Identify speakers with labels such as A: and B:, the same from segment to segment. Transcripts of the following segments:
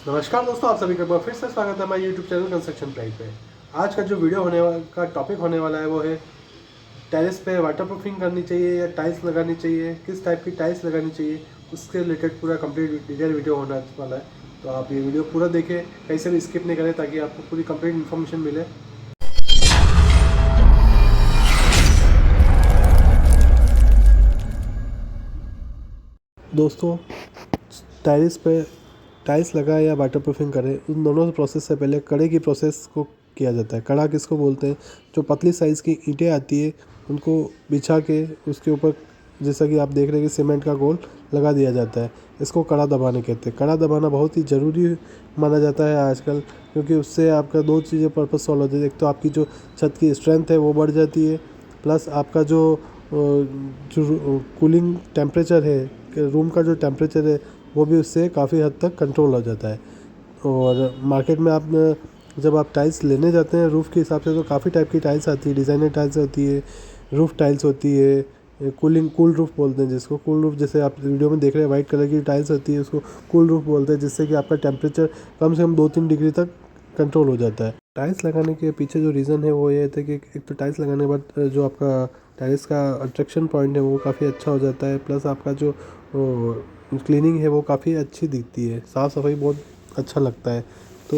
A: नमस्कार दोस्तों, आप सभी का एक बार फिर से स्वागत है हमारे यूट्यूब चैनल कंस्ट्रक्शन प्राइड पे। आज का जो वीडियो का टॉपिक होने वाला है वो है टेरेस पे वाटरप्रूफिंग करनी चाहिए या टाइल्स लगानी चाहिए, किस टाइप की टाइल्स लगानी चाहिए, उसके रिलेटेड पूरा कंप्लीट डिटेल वीडियो होने वाला है। तो आप ये वीडियो पूरा देखें, कहीं से भी स्किप नहीं करें ताकि आपको पूरी कंप्लीट इन्फॉर्मेशन मिले। दोस्तों, टाइल्स पे टाइल्स लगाए या वाटरप्रूफिंग करें, उन दोनों प्रोसेस से पहले कड़े की प्रोसेस को किया जाता है। कड़ा किसको बोलते हैं? जो पतली साइज़ की ईंटें आती है उनको बिछा के उसके ऊपर, जैसा कि आप देख रहे हैं कि सीमेंट का घोल लगा दिया जाता है। इसको कड़ा दबाने कहते हैं। कड़ा दबाना बहुत ही ज़रूरी माना जाता है आजकल, क्योंकि उससे आपका दो चीज़ें पर्पस सॉल्व होती है। एक तो आपकी जो छत की स्ट्रेंथ है वो बढ़ जाती है, प्लस आपका जो कूलिंग टेम्परेचर है, रूम का जो टेम्परेचर है वो भी उससे काफ़ी हद तक कंट्रोल हो जाता है। और मार्केट में आप जब आप टाइल्स लेने जाते हैं रूफ़ के हिसाब से, तो काफ़ी टाइप की टाइल्स आती है। डिज़ाइनर टाइल्स होती है, रूफ़ टाइल्स होती है, कूल रूफ़ बोलते हैं जिसको। कूल रूफ़ जैसे आप वीडियो में देख रहे हैं, वाइट कलर की टाइल्स होती है, उसको कूल रूफ़ बोलते हैं, जिससे कि आपका टेम्परेचर कम से कम 2-3 डिग्री तक कंट्रोल हो जाता है। टाइल्स लगाने के पीछे जो रीज़न है वो ये था कि एक तो टाइल्स लगाने के बाद जो आपका टाइल्स का अट्रैक्शन पॉइंट है वो काफ़ी अच्छा हो जाता है, प्लस आपका जो क्लीनिंग है वो काफ़ी अच्छी दिखती है, साफ़ सफाई बहुत अच्छा लगता है। तो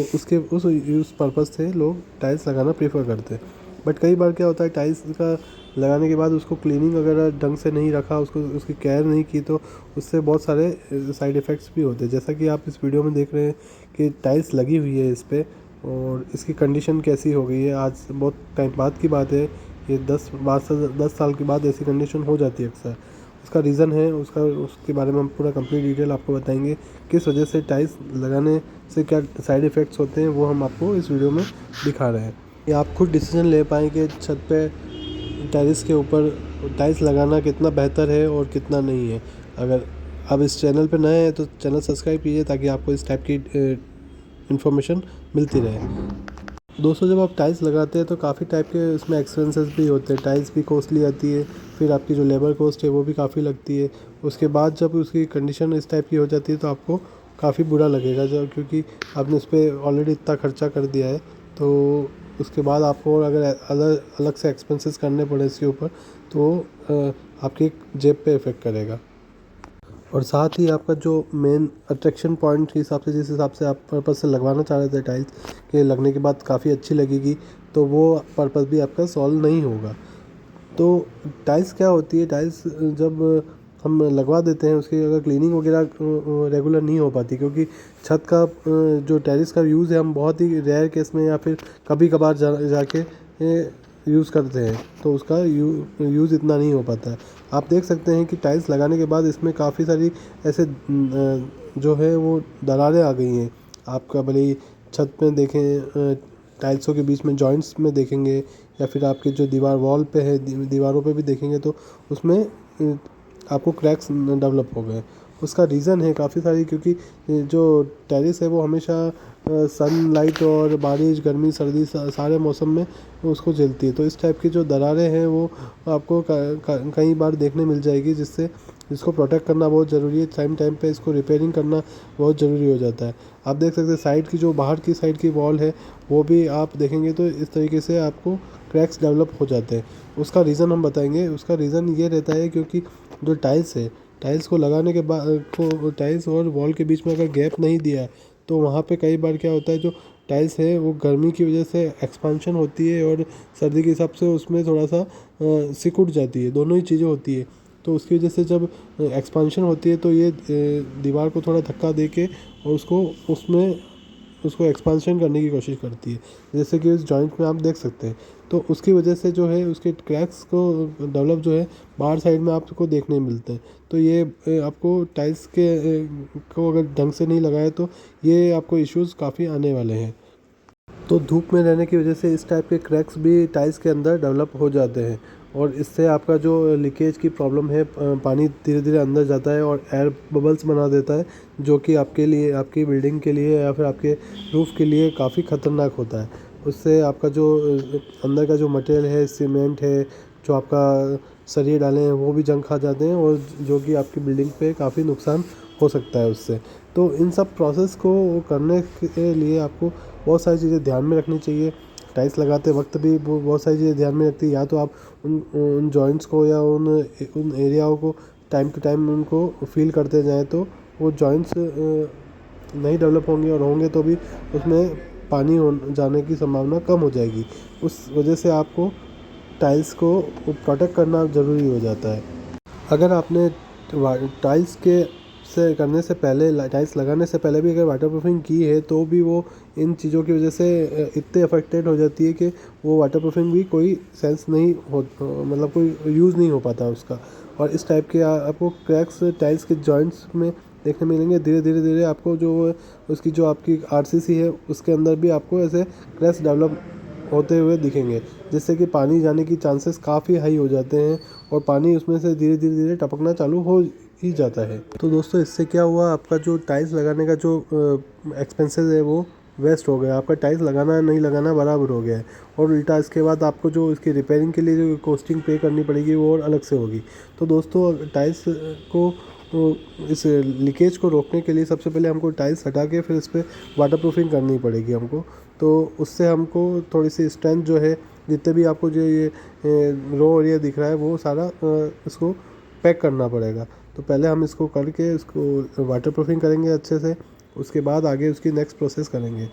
A: उस पर्पज़ से लोग टाइल्स लगाना प्रेफर करते हैं। बट कई बार क्या होता है, टाइल्स का लगाने के बाद उसको क्लीनिंग अगर ढंग से नहीं रखा, उसको उसकी केयर नहीं की, तो उससे बहुत सारे साइड इफ़ेक्ट्स भी होते हैं। जैसा कि आप इस वीडियो में देख रहे हैं कि टाइल्स लगी हुई है इस पर, और इसकी कंडीशन कैसी हो गई है। आज बहुत टाइम बाद की बात है, ये 10 साल के बाद ऐसी कंडीशन हो जाती है अक्सर। उसका रीज़न है, उसके बारे में हम पूरा कंप्लीट डिटेल आपको बताएंगे। किस वजह से टाइल्स लगाने से क्या साइड इफ़ेक्ट्स होते हैं वो हम आपको इस वीडियो में दिखा रहे हैं। ये आप खुद डिसीजन ले पाएँ कि छत पे टेरेस के ऊपर टाइल्स लगाना कितना बेहतर है और कितना नहीं है। अगर आप इस चैनल पे नए हैं तो चैनल सब्सक्राइब कीजिए ताकि आपको इस टाइप की इन्फॉर्मेशन मिलती रहे। दोस्तों, जब आप टाइल्स लगाते हैं तो काफ़ी टाइप के उसमें एक्सपेंसेस भी होते हैं। टाइल्स भी कॉस्टली आती है, फिर आपकी जो लेबर कॉस्ट है वो भी काफ़ी लगती है। उसके बाद जब उसकी कंडीशन इस टाइप की हो जाती है तो आपको काफ़ी बुरा लगेगा, जब क्योंकि आपने उस पर ऑलरेडी इतना खर्चा कर दिया है। तो उसके बाद आपको अगर अलग अलग से एक्सपेंसेस करने पड़े इसके ऊपर, तो आपकी जेब पे इफ़ेक्ट करेगा। और साथ ही आपका जो मेन अट्रैक्शन पॉइंट के हिसाब से, जिस हिसाब से आप पर्पज़ से लगवाना चाह रहे थे टाइल्स के लगने के बाद काफ़ी अच्छी लगेगी, तो वो पर्पज़ भी आपका सॉल्व नहीं होगा। तो टाइल्स क्या होती है, टाइल्स जब हम लगवा देते हैं उसकी अगर क्लीनिंग वगैरह रेगुलर नहीं हो पाती, क्योंकि छत का जो टेरेस का यूज़ है हम बहुत ही रेयर केस में या फिर कभी कभार जाके यूज़ करते हैं, तो उसका यूज़ इतना नहीं हो पाता है। आप देख सकते हैं कि टाइल्स लगाने के बाद इसमें काफ़ी सारी ऐसे जो है वो दरारें आ गई हैं। आपका भले ही छत में देखें, टाइल्सों के बीच में जॉइंट्स में देखेंगे, या फिर आपके जो दीवार वॉल पे है, दीवारों पे भी देखेंगे, तो उसमें आपको क्रैक्स डेवलप हो गए। उसका रीज़न है काफ़ी सारी, क्योंकि जो टेरेस है वो हमेशा सनलाइट और बारिश, गर्मी, सर्दी सारे मौसम में उसको झेलती है। तो इस टाइप की जो दरारें हैं वो आपको कई बार देखने मिल जाएगी, जिसको प्रोटेक्ट करना बहुत ज़रूरी है। टाइम टाइम पे इसको रिपेयरिंग करना बहुत ज़रूरी हो जाता है। आप देख सकते हैं साइड की जो बाहर की साइड की वॉल है वो भी आप देखेंगे तो इस तरीके से आपको क्रैक्स डेवलप हो जाते हैं। उसका रीज़न हम बताएंगे। उसका रीज़न ये रहता है क्योंकि जो टाइल्स है, टाइल्स को लगाने के बाद को टाइल्स और वॉल के बीच में अगर गैप नहीं दिया है, तो वहाँ पे कई बार क्या होता है, जो टाइल्स है वो गर्मी की वजह से एक्सपांशन होती है और सर्दी के हिसाब से उसमें थोड़ा सा सिकुड़ जाती है, दोनों ही चीज़ें होती है। तो उसकी वजह से जब एक्सपांशन होती है तो ये दीवार को थोड़ा धक्का दे के और उसको एक्सपांशन करने की कोशिश करती है, जैसे कि इस जॉइंट में आप देख सकते हैं। तो उसकी वजह से जो है उसके क्रैक्स को डेवलप जो है बाहर साइड में आपको देखने मिलते हैं। तो ये आपको टाइल्स को अगर ढंग से नहीं लगाया तो ये आपको इश्यूज़ काफ़ी आने वाले हैं। तो धूप में रहने की वजह से इस टाइप के क्रैक्स भी टाइल्स के अंदर डेवलप हो जाते हैं, और इससे आपका जो लीकेज की प्रॉब्लम है, पानी धीरे धीरे अंदर जाता है और एयर बबल्स बना देता है, जो कि आपके लिए, आपकी बिल्डिंग के लिए या फिर आपके रूफ़ के लिए काफ़ी ख़तरनाक होता है। उससे आपका जो अंदर का जो मटेरियल है, सीमेंट है, जो आपका सरिये डाले हैं वो भी जंग खा जाते हैं, और जो कि आपकी बिल्डिंग पे काफ़ी नुकसान हो सकता है उससे। तो इन सब प्रोसेस को करने के लिए आपको बहुत सारी चीज़ें ध्यान में रखनी चाहिए। टाइल्स लगाते वक्त भी वो बहुत सारी चीज़ें ध्यान में रखती है। या तो आप उन जॉइंट्स को या उन एरियाओं को टाइम टू टाइम उनको फील करते जाएँ, तो वो जॉइंट्स नहीं डेवलप होंगे, और होंगे तो भी उसमें पानी जाने की संभावना कम हो जाएगी। उस वजह से आपको टाइल्स को प्रोटेक्ट करना ज़रूरी हो जाता है। अगर आपने टाइल्स के से करने से पहले, टाइल्स लगाने से पहले भी अगर वाटरप्रूफिंग की है, तो भी वो इन चीज़ों की वजह से इतने अफेक्टेड हो जाती है कि वो वाटरप्रूफिंग भी कोई सेंस नहीं हो, मतलब कोई यूज़ नहीं हो पाता उसका। और इस टाइप के आपको क्रैक्स टाइल्स के जॉइंट्स में देखने मिलेंगे। धीरे धीरे धीरे आपको जो उसकी जो आपकी आरसीसी है उसके अंदर भी आपको ऐसे क्रैक्स डेवलप होते हुए दिखेंगे, जिससे कि पानी जाने की चांसेस काफ़ी हाई हो जाते हैं, और पानी उसमें से धीरे धीरे धीरे टपकना चालू हो ही जाता है। तो दोस्तों, इससे क्या हुआ, आपका जो टाइल्स लगाने का जो एक्सपेंसेस है वो वेस्ट हो गया। आपका टाइल्स लगाना नहीं लगाना बराबर हो गया है, और उल्टा इसके बाद आपको जो इसकी रिपेयरिंग के लिए जो कॉस्टिंग पे करनी पड़ेगी वो और अलग से होगी। तो दोस्तों, टाइल्स को इस लीकेज को रोकने के लिए सबसे पहले हमको टाइल्स हटा के फिर इस पर वाटरप्रूफिंग करनी पड़ेगी हमको। तो उससे हमको थोड़ी सी स्ट्रेंथ जो है, जितने भी आपको जो ये रो एरिया दिख रहा है वो सारा इसको पैक करना पड़ेगा। तो पहले हम इसको करके इसको वाटरप्रूफिंग करेंगे अच्छे से, उसके बाद आगे उसकी नेक्स्ट प्रोसेस करेंगे।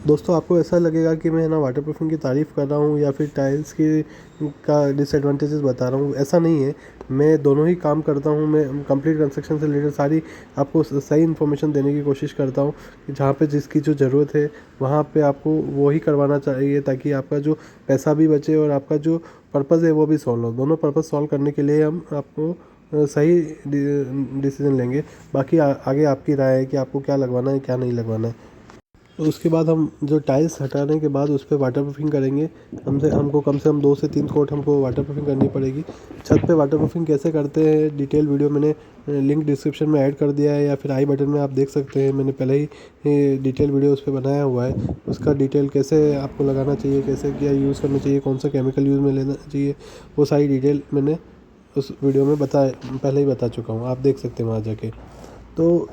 A: दोस्तों, आपको ऐसा लगेगा कि मैं ना वाटरप्रूफिंग की तारीफ़ कर रहा हूँ या फिर टाइल्स की का डिसएडवांटेजेस बता रहा हूँ, ऐसा नहीं है। मैं दोनों ही काम करता हूँ। मैं कंप्लीट कंस्ट्रक्शन से रिलेटेड सारी आपको सही इन्फॉर्मेशन देने की कोशिश करता हूँ कि जहाँ पे जिसकी जो ज़रूरत है वहाँ पे आपको वो ही करवाना चाहिए, ताकि आपका जो पैसा भी बचे और आपका जो पर्पज़ है वो भी सॉल्व हो। दोनों पर्पज़ सॉल्व करने के लिए हम आपको सही डिसीजन लेंगे। बाकी आगे आपकी राय है कि आपको क्या लगवाना है क्या नहीं लगवाना है। तो उसके बाद हम जो टाइल्स हटाने के बाद उस पर वाटरप्रूफिंग करेंगे। हमको कम से कम 2 से 3 कोट हमको वाटरप्रूफिंग करनी पड़ेगी। छत पे वाटरप्रूफिंग कैसे करते हैं, डिटेल वीडियो मैंने लिंक डिस्क्रिप्शन में ऐड कर दिया है, या फिर आई बटन में आप देख सकते हैं। मैंने पहले ही डिटेल वीडियो उस पर बनाया हुआ है। उसका डिटेल कैसे आपको लगाना चाहिए, कैसे क्या यूज़ करना चाहिए, कौन सा केमिकल यूज़ में लेना चाहिए, वो सारी डिटेल मैंने उस वीडियो में पहले ही बता चुका हूँ, आप देख सकते हैं वहाँ जाके। तो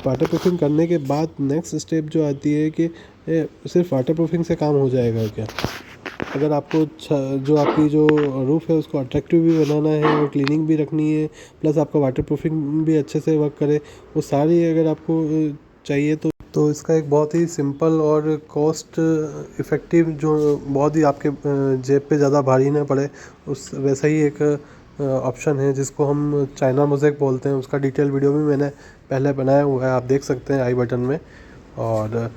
A: वाटरप्रूफिंग करने के बाद नेक्स्ट स्टेप जो आती है कि सिर्फ वाटरप्रूफिंग से काम हो जाएगा क्या। अगर आपको जो आपकी जो रूफ़ है उसको अट्रैक्टिव भी बनाना है और क्लीनिंग भी रखनी है, प्लस आपका वाटरप्रूफिंग भी अच्छे से वर्क करे, वो सारी अगर आपको चाहिए, तो इसका एक बहुत ही सिंपल और कॉस्ट इफ़ेक्टिव, जो बहुत ही आपके जेब पे ज़्यादा भारी ना पड़े, उस वैसा ही एक ऑप्शन है जिसको हम चाइना मोज़ेक बोलते हैं। उसका डिटेल वीडियो भी मैंने पहले बनाया हुआ है, आप देख सकते हैं आई बटन में, और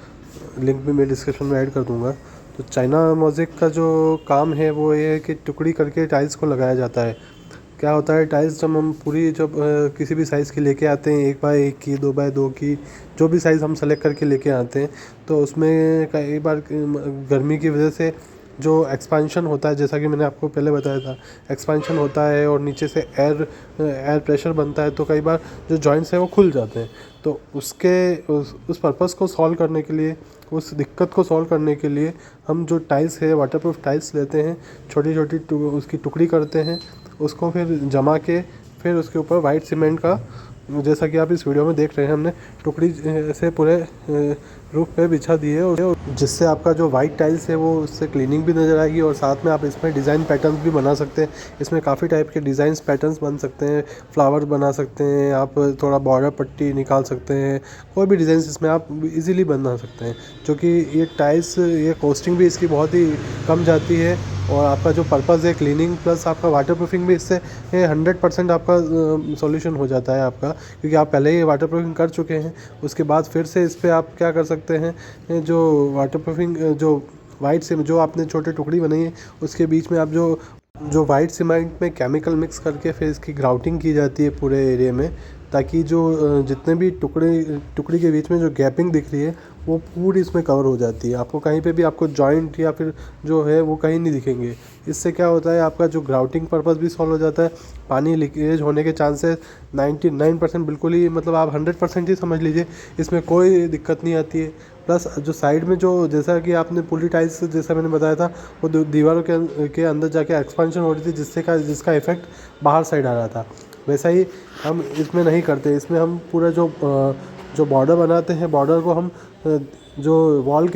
A: लिंक भी मैं डिस्क्रिप्शन में ऐड कर दूंगा। तो चाइना मोज़ेक का जो काम है वो ये है कि टुकड़ी करके टाइल्स को लगाया जाता है। क्या होता है, टाइल्स जब हम पूरी जब किसी भी साइज़ की लेके आते हैं, 1x1 की, 2x2 की, जो भी साइज़ हम सेलेक्ट करके लेके आते हैं, तो उसमें कई बार गर्मी की वजह से जो एक्सपांशन होता है, जैसा कि मैंने आपको पहले बताया था, एक्सपांशन होता है और नीचे से एयर प्रेशर बनता है, तो कई बार जो जॉइंट्स हैं वो खुल जाते हैं। तो उस पर्पज़ को सॉल्व करने के लिए, उस दिक्कत को सॉल्व करने के लिए हम जो टाइल्स है, वाटरप्रूफ टाइल्स लेते हैं, छोटी छोटी उसकी टुकड़ी करते हैं, उसको फिर जमा के फिर उसके ऊपर वाइट सीमेंट का, जैसा कि आप इस वीडियो में देख रहे हैं, हमने टुकड़ी से पूरे रूफ पे बिछा दी है, और जिससे आपका जो वाइट टाइल्स है वो उससे क्लीनिंग भी नज़र आएगी, और साथ में आप इसमें डिज़ाइन पैटर्न्स भी बना सकते हैं। इसमें काफ़ी टाइप के डिज़ाइंस पैटर्न्स बन सकते हैं, फ्लावर बना सकते हैं आप, थोड़ा बॉर्डर पट्टी निकाल सकते हैं, कोई भी डिज़ाइंस इसमें आप इजीली बना सकते हैं। क्योंकि ये टाइल्स, ये कॉस्टिंग भी इसकी बहुत ही कम जाती है, और आपका जो पर्पज़ है क्लीनिंग प्लस आपका वाटरप्रूफिंग भी, इससे 100% आपका सॉल्यूशन हो जाता है आपका, क्योंकि आप पहले ही वाटरप्रूफिंग कर चुके हैं। उसके बाद फिर से इस पर आप क्या कर सकते हैं, जो वाटरप्रूफिंग जो वाइट से जो आपने छोटे टुकड़ी बनाई है उसके बीच में आप जो वाइट सीमेंट में केमिकल मिक्स करके फिर इसकी ग्राउटिंग की जाती है पूरे एरिया में, ताकि जो जितने भी टुकड़ी के बीच में जो गैपिंग दिख रही है वो पूरी इसमें कवर हो जाती है। आपको कहीं पे भी आपको जॉइंट या फिर जो है वो कहीं नहीं दिखेंगे। इससे क्या होता है, आपका जो ग्राउटिंग पर्पस भी सॉल्व हो जाता है। पानी लीकेज होने के चांसेस 99% बिल्कुल ही, मतलब आप 100% ही समझ लीजिए, इसमें कोई दिक्कत नहीं आती है। प्लस जो साइड में जो, जैसा कि आपने पुली टाइल्स जैसा मैंने बताया था, वो दीवारों के अंदर जाके एक्सपेंशन हो रही थी, जिसका इफेक्ट बाहर साइड आ रहा था। वैसा ही हम इसमें नहीं करते। इसमें हम पूरा जो बॉर्डर बनाते हैं, बॉर्डर को हम जो वॉल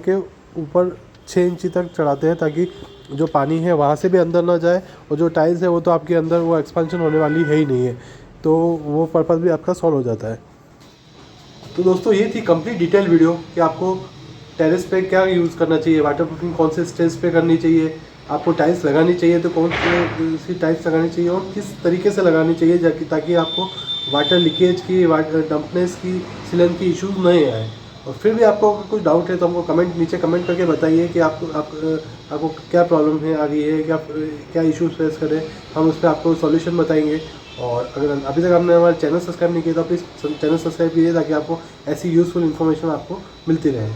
A: के ऊपर 6 इंची तक चढ़ाते हैं, ताकि जो पानी है वहाँ से भी अंदर ना जाए, और जो टाइल्स है वो तो आपके अंदर वो एक्सपेंशन होने वाली है ही नहीं है, तो वो पर्पज़ भी आपका सॉल्व हो जाता है। तो दोस्तों ये थी कंप्लीट डिटेल वीडियो कि आपको टेरेस पे क्या यूज़ करना चाहिए, वाटर प्रूफिंग कौन से स्टेज पे करनी चाहिए, आपको टाइल्स लगानी चाहिए तो कौन सी टाइल्स लगानी चाहिए और किस तरीके से लगानी चाहिए, ताकि आपको वाटर लीकेज की, वाटर डंपनेस की, सीलन की इशूज़ नहीं आए। और फिर भी आपको कुछ डाउट है तो हमको नीचे कमेंट करके बताइए कि आपको क्या प्रॉब्लम है आ रही है, क्या इश्यूज फेस करें, हम उस पर आपको सॉल्यूशन बताएंगे। और अगर अभी तक आपने हमारा चैनल सब्सक्राइब नहीं किया तो प्लीज़ चैनल सब्सक्राइब कीजिए, ताकि आपको ऐसी यूज़फुल इन्फॉर्मेशन आपको मिलती रहे।